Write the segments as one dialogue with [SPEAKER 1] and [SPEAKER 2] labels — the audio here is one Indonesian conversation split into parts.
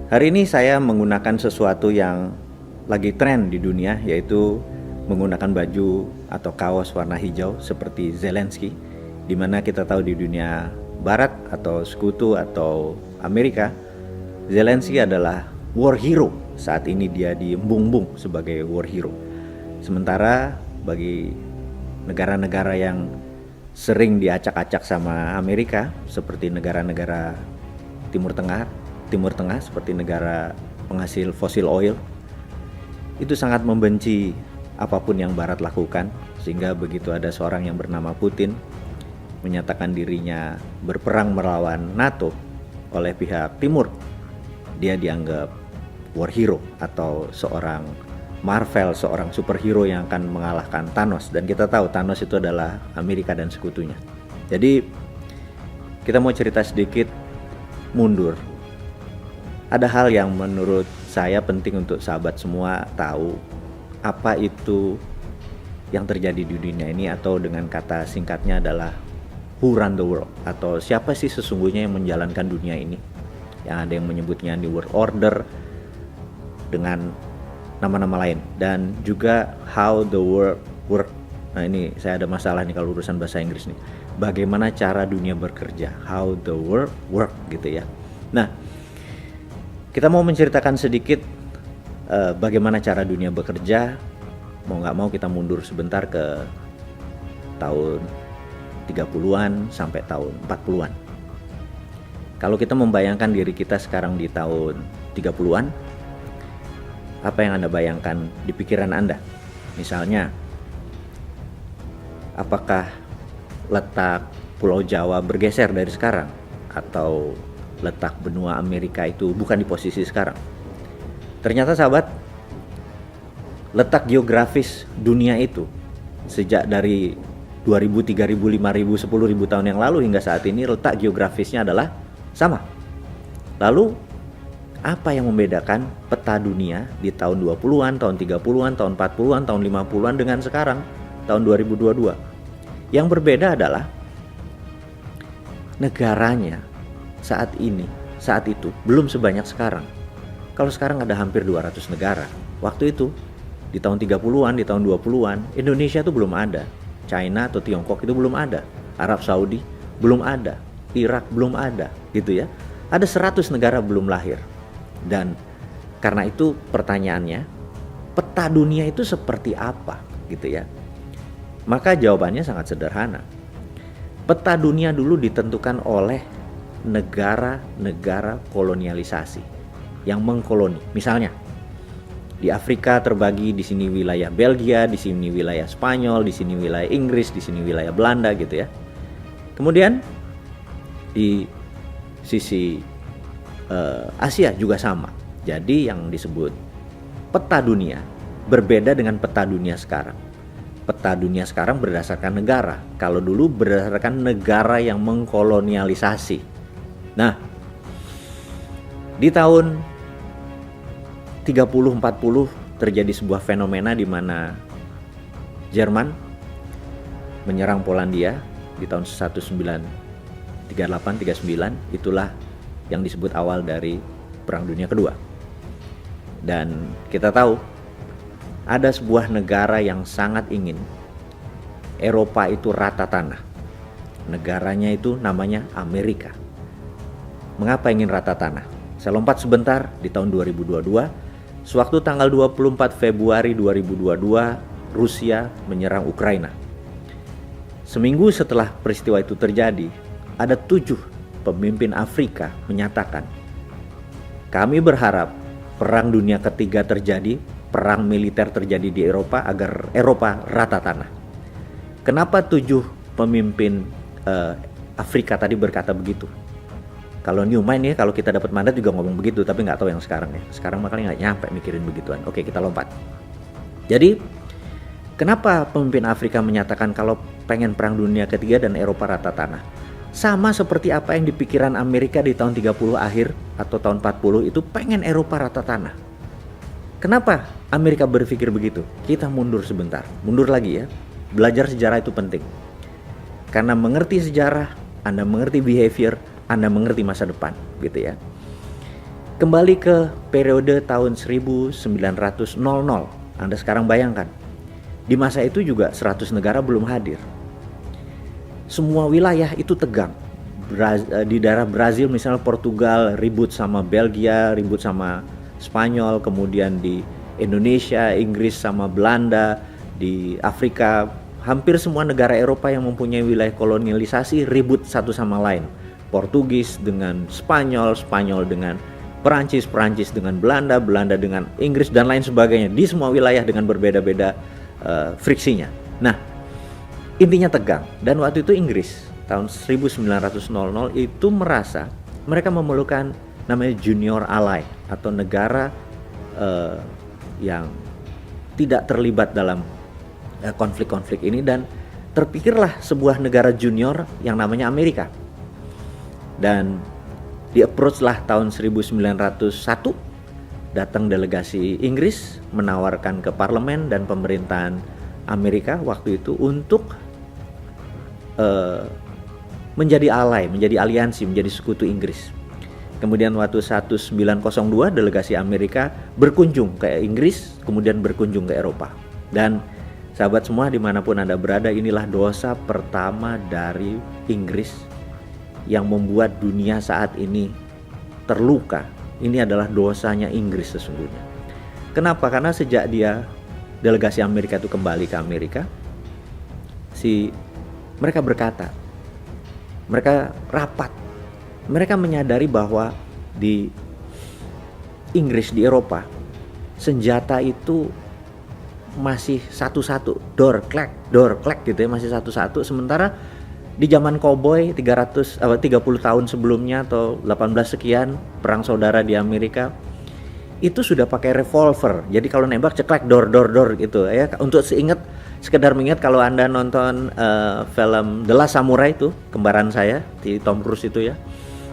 [SPEAKER 1] Hari ini saya menggunakan sesuatu yang lagi tren di dunia, yaitu menggunakan baju atau kaos warna hijau seperti Zelensky, di mana kita tahu di dunia barat atau sekutu atau Amerika, Zelensky adalah war hero. Saat ini dia diembung-embung sebagai war hero. Sementara bagi negara-negara yang sering diacak-acak sama Amerika, seperti negara-negara Timur Tengah seperti negara penghasil fosil oil, itu sangat membenci apapun yang Barat lakukan, sehingga begitu ada seorang yang bernama Putin menyatakan dirinya berperang melawan NATO oleh pihak Timur, dia dianggap war hero atau seorang Marvel, seorang superhero yang akan mengalahkan Thanos. Dan kita tahu Thanos itu adalah Amerika dan sekutunya. Jadi kita mau cerita sedikit mundur. Ada hal yang menurut saya penting untuk sahabat semua tahu, apa itu yang terjadi di dunia ini, atau dengan kata singkatnya adalah who run the world, atau siapa sih sesungguhnya yang menjalankan dunia ini. Yang ada yang menyebutnya New World Order dengan nama-nama lain, dan juga how the world work. Nah, ini saya ada masalah nih kalau urusan bahasa Inggris nih. Bagaimana cara dunia bekerja, how the world work gitu ya. Nah, kita mau menceritakan sedikit bagaimana cara dunia bekerja. Mau nggak mau kita mundur sebentar ke tahun 30-an sampai tahun 40-an. Kalau kita membayangkan diri kita sekarang di tahun 30-an, apa yang Anda bayangkan di pikiran Anda? Misalnya, apakah letak Pulau Jawa bergeser dari sekarang? Atau letak benua Amerika itu bukan di posisi sekarang? Ternyata sahabat, letak geografis dunia itu sejak dari 2000, 3000, 5000, 10.000 tahun yang lalu hingga saat ini, letak geografisnya adalah sama. Lalu apa yang membedakan peta dunia di tahun 20-an, tahun 30-an, tahun 40-an, tahun 50-an dengan sekarang, tahun 2022? Yang berbeda adalah negaranya saat itu belum sebanyak sekarang. Kalau sekarang ada hampir 200 negara. Waktu itu di tahun 30-an, di tahun 20-an, Indonesia itu belum ada. China atau Tiongkok itu belum ada. Arab Saudi belum ada. Irak belum ada, gitu ya. Ada 100 negara belum lahir. Dan karena itu pertanyaannya, peta dunia itu seperti apa, gitu ya. Maka jawabannya sangat sederhana. Peta dunia dulu ditentukan oleh negara-negara kolonialisasi yang mengkoloni. Misalnya di Afrika terbagi, di sini wilayah Belgia, di sini wilayah Spanyol, di sini wilayah Inggris, di sini wilayah Belanda, gitu ya. Kemudian di sisi Asia juga sama. Jadi yang disebut peta dunia berbeda dengan peta dunia sekarang. Peta dunia sekarang berdasarkan negara. Kalau dulu berdasarkan negara yang mengkolonialisasi. Nah, di tahun 30-40 terjadi sebuah fenomena di mana Jerman menyerang Polandia di tahun 1938-39. Itulah yang disebut awal dari Perang Dunia Kedua. Dan kita tahu ada sebuah negara yang sangat ingin Eropa itu rata tanah. Negaranya itu namanya Amerika. Mengapa ingin rata tanah? Saya lompat sebentar di tahun 2022. Sewaktu tanggal 24 Februari 2022, Rusia menyerang Ukraina. Seminggu setelah peristiwa itu terjadi, ada 7 pemimpin Afrika menyatakan, kami berharap perang dunia ketiga terjadi, perang militer terjadi di Eropa agar Eropa rata tanah. Kenapa 7 pemimpin Afrika tadi berkata begitu? Kalau Newman ya, kalau kita dapat mandat juga ngomong begitu, tapi nggak tahu yang sekarang ya. Sekarang makanya nggak nyampe mikirin begituan. Oke, kita lompat. Jadi, kenapa pemimpin Afrika menyatakan kalau pengen perang dunia ketiga dan Eropa rata tanah? Sama seperti apa yang dipikiran Amerika di tahun 30 akhir atau tahun 40 itu, pengen Eropa rata tanah. Kenapa Amerika berpikir begitu? Kita mundur sebentar, mundur lagi ya. Belajar sejarah itu penting. Karena mengerti sejarah, Anda mengerti behavior, Anda mengerti masa depan, gitu ya. Kembali ke periode tahun 1900. Anda sekarang bayangkan, di masa itu juga 100 negara belum hadir. Semua wilayah itu tegang. Di daerah Brazil misalnya, Portugal ribut sama Belgia, ribut sama Spanyol, kemudian di Indonesia, Inggris sama Belanda, di Afrika, hampir semua negara Eropa yang mempunyai wilayah kolonialisasi ribut satu sama lain. Portugis dengan Spanyol, Spanyol dengan Perancis, Perancis dengan Belanda, Belanda dengan Inggris, dan lain sebagainya, di semua wilayah dengan berbeda-beda friksinya. Nah, intinya tegang. Dan waktu itu Inggris tahun 1900 itu merasa mereka memerlukan namanya junior ally, atau negara yang tidak terlibat dalam konflik-konflik ini, dan terpikirlah sebuah negara junior yang namanya Amerika. Dan di-approach lah tahun 1901, datang delegasi Inggris menawarkan ke parlemen dan pemerintahan Amerika waktu itu untuk menjadi ally, menjadi aliansi, menjadi sekutu Inggris. Kemudian waktu 1902 delegasi Amerika berkunjung ke Inggris, kemudian berkunjung ke Eropa. Dan sahabat semua dimanapun Anda berada, inilah dosa pertama dari Inggris yang membuat dunia saat ini terluka. Ini adalah dosanya Inggris sesungguhnya. Kenapa? Karena sejak delegasi Amerika itu kembali ke Amerika, mereka berkata, mereka rapat, mereka menyadari bahwa di Inggris, di Eropa, senjata itu masih satu-satu, door clack gitu ya, masih satu-satu. Sementara di zaman koboi 30 tahun sebelumnya atau 18 sekian, perang saudara di Amerika, itu sudah pakai revolver. Jadi kalau nembak ceklek door gitu ya. Untuk sekedar mengingat, kalau Anda nonton film The Last Samurai itu, kembaran saya di Tom Cruise itu ya,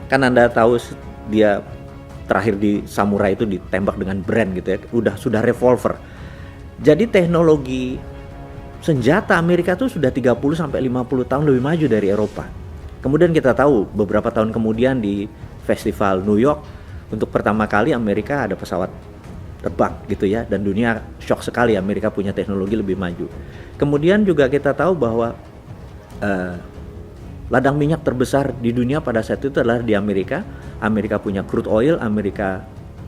[SPEAKER 1] kan Anda tahu dia terakhir di Samurai itu ditembak dengan brand gitu ya, sudah revolver. Jadi teknologi senjata Amerika itu sudah 30-50 tahun lebih maju dari Eropa. Kemudian kita tahu beberapa tahun kemudian di Festival New York, untuk pertama kali Amerika ada pesawat terbang gitu ya, dan dunia shock sekali, Amerika punya teknologi lebih maju. Kemudian juga kita tahu bahwa ladang minyak terbesar di dunia pada saat itu adalah di Amerika. Amerika punya crude oil, Amerika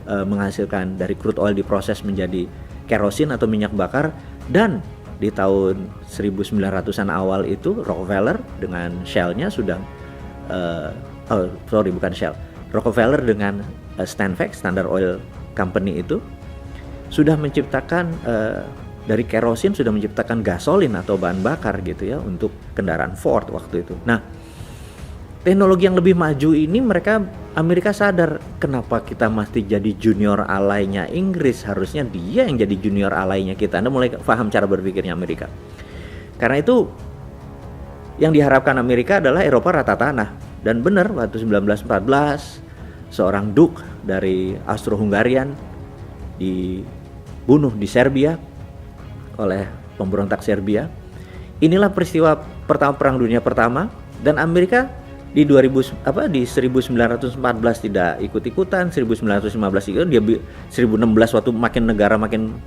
[SPEAKER 1] menghasilkan dari crude oil diproses menjadi kerosin atau minyak bakar. Dan di tahun 1900-an awal itu Rockefeller dengan Shell-nya sudah Rockefeller dengan Stanford, Standard Oil Company itu sudah menciptakan dari kerosin, sudah menciptakan gasolin atau bahan bakar gitu ya untuk kendaraan Ford waktu itu. Nah, teknologi yang lebih maju ini Amerika sadar, kenapa kita mesti jadi junior alainya Inggris, harusnya dia yang jadi junior alainya kita. Anda mulai paham cara berpikirnya Amerika. Karena itu yang diharapkan Amerika adalah Eropa rata tanah. Dan benar, waktu 1914 seorang Duke dari Austro-Hungarian dibunuh di Serbia oleh pemberontak Serbia. Inilah peristiwa pertama Perang Dunia Pertama, dan Amerika di 1914 tidak ikut-ikutan, 1915 ikut, dia 1916 waktu negara makin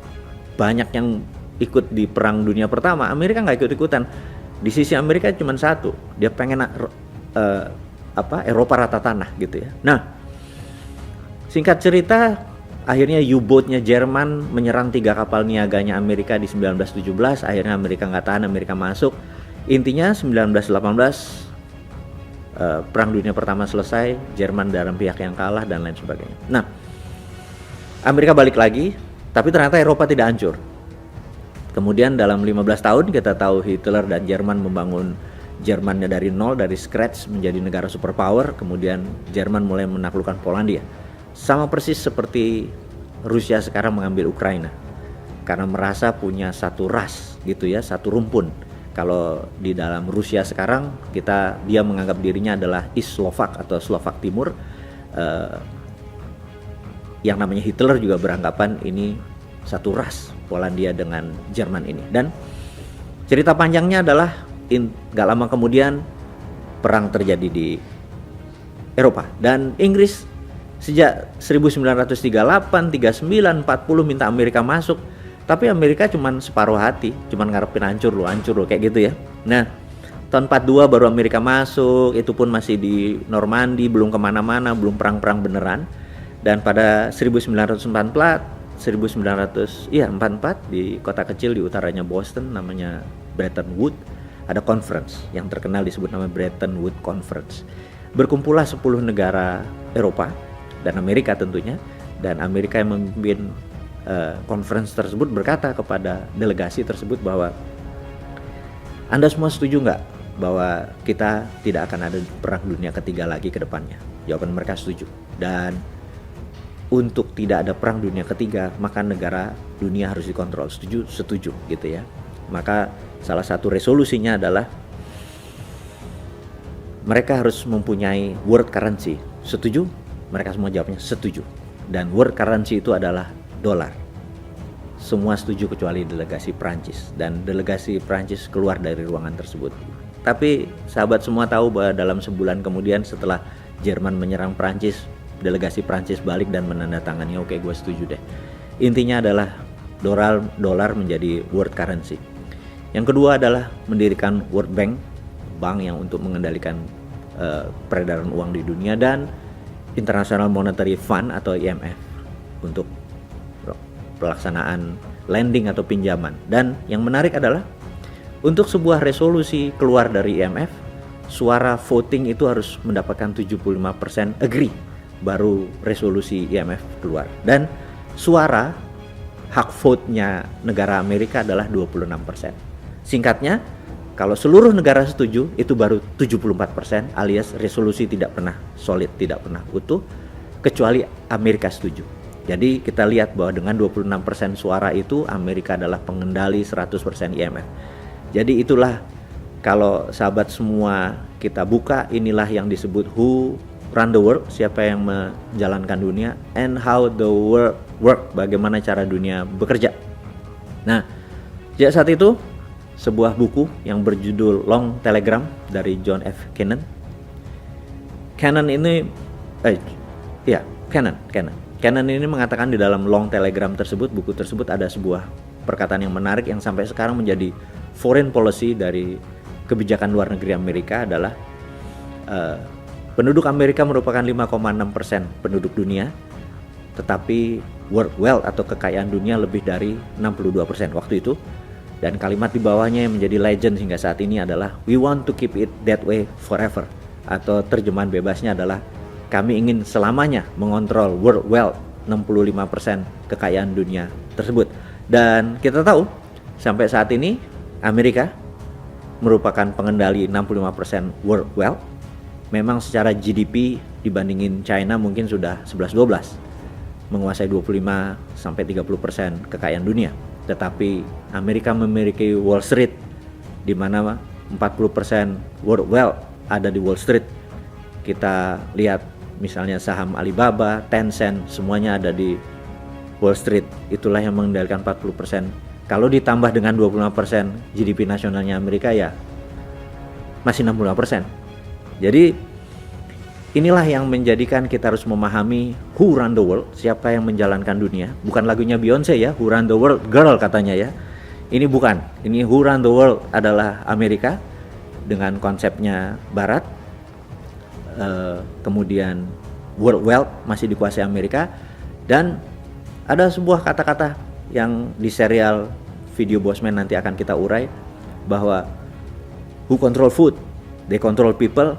[SPEAKER 1] banyak yang ikut di Perang Dunia Pertama, Amerika nggak ikut-ikutan. Di sisi Amerika cuma satu, dia pengen Eropa rata tanah gitu ya. Nah, singkat cerita, akhirnya U-boatnya Jerman menyerang 3 kapal niaganya Amerika di 1917. Akhirnya Amerika nggak tahan, Amerika masuk. Intinya 1918 Perang Dunia Pertama selesai, Jerman dalam pihak yang kalah dan lain sebagainya. Nah, Amerika balik lagi, tapi ternyata Eropa tidak hancur. Kemudian dalam 15 tahun kita tahu Hitler dan Jerman membangun Jermannya dari nol, dari scratch menjadi negara superpower. Kemudian Jerman mulai menaklukkan Polandia. Sama persis seperti Rusia sekarang mengambil Ukraina, karena merasa punya satu ras gitu ya, satu rumpun. Kalau di dalam Rusia sekarang dia menganggap dirinya adalah East Slovak atau Slovak Timur. Yang namanya Hitler juga beranggapan ini satu ras, Polandia dengan Jerman ini. Dan cerita panjangnya adalah gak lama kemudian perang terjadi di Eropa, dan Inggris Sejak 1938, 39, 40 minta Amerika masuk, tapi Amerika cuman separuh hati, cuman ngarepin hancur lo kayak gitu ya. Nah, tahun 42 baru Amerika masuk, itu pun masih di Normandy, belum kemana-mana, belum perang-perang beneran. Dan pada 1944 di kota kecil di utaranya Boston namanya Bretton Woods, ada conference yang terkenal disebut nama Bretton Woods Conference. Berkumpullah 10 negara Eropa dan Amerika tentunya, dan Amerika yang memimpin conference tersebut berkata kepada delegasi tersebut bahwa Anda semua setuju nggak bahwa kita tidak akan ada perang dunia ketiga lagi ke depannya? Jawaban mereka setuju. Dan untuk tidak ada perang dunia ketiga, maka negara dunia harus dikontrol. Setuju gitu ya. Maka salah satu resolusinya adalah mereka harus mempunyai world currency. Setuju? Mereka semua jawabnya setuju. Dan world currency itu adalah dolar. Semua setuju kecuali delegasi Prancis, dan delegasi Prancis keluar dari ruangan tersebut. Tapi sahabat semua tahu bahwa dalam sebulan kemudian setelah Jerman menyerang Prancis, delegasi Prancis balik dan menandatangani, oke, gue setuju deh. Intinya adalah dolar menjadi world currency. Yang kedua adalah mendirikan World Bank, bank yang untuk mengendalikan peredaran uang di dunia, dan International Monetary Fund atau IMF untuk pelaksanaan lending atau pinjaman. Dan yang menarik adalah untuk sebuah resolusi keluar dari IMF, suara voting itu harus mendapatkan 75% agree baru resolusi IMF keluar. Dan suara hak vote-nya negara Amerika adalah 26%. Singkatnya, kalau seluruh negara setuju itu baru 74%, alias resolusi tidak pernah solid, tidak pernah utuh, kecuali Amerika setuju. Jadi kita lihat bahwa dengan 26% suara itu Amerika adalah pengendali 100% IMF. Jadi itulah, kalau sahabat semua kita buka, inilah yang disebut who run the world, siapa yang menjalankan dunia, and how the world work, bagaimana cara dunia bekerja. Nah, sejak saat itu sebuah buku yang berjudul Long Telegram dari John F. Cannon. Cannon ini mengatakan di dalam Long Telegram tersebut, buku tersebut ada sebuah perkataan yang menarik yang sampai sekarang menjadi foreign policy dari kebijakan luar negeri Amerika adalah penduduk Amerika merupakan 5,6% penduduk dunia, tetapi world wealth atau kekayaan dunia lebih dari 62% waktu itu. Dan kalimat di bawahnya yang menjadi legend hingga saat ini adalah we want to keep it that way forever, atau terjemahan bebasnya adalah kami ingin selamanya mengontrol world wealth, 65% kekayaan dunia tersebut. Dan kita tahu sampai saat ini Amerika merupakan pengendali 65% world wealth. Memang secara GDP dibandingin China mungkin sudah 11-12, menguasai 25-30% kekayaan dunia. Tetapi Amerika memiliki Wall Street, di mana 40% world wealth ada di Wall Street. Kita lihat misalnya saham Alibaba, Tencent, semuanya ada di Wall Street. Itulah yang mengendalikan 40%. Kalau ditambah dengan 25% GDP nasionalnya Amerika, ya masih 65%. Jadi inilah yang menjadikan kita harus memahami who run the world, siapa yang menjalankan dunia. Bukan lagunya Beyonce ya, who run the world girl katanya ya. Ini bukan, ini who run the world adalah Amerika dengan konsepnya Barat. Kemudian world wealth masih dikuasai Amerika. Dan ada sebuah kata-kata yang di serial video Bosman nanti akan kita urai, bahwa who control food, they control people.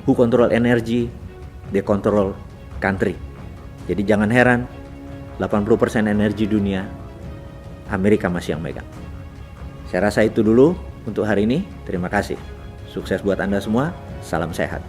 [SPEAKER 1] Who control energy, they control country. Jadi jangan heran 80% energi dunia Amerika masih yang megang. Saya rasa itu dulu untuk hari ini. Terima kasih. Sukses buat Anda semua. Salam sehat.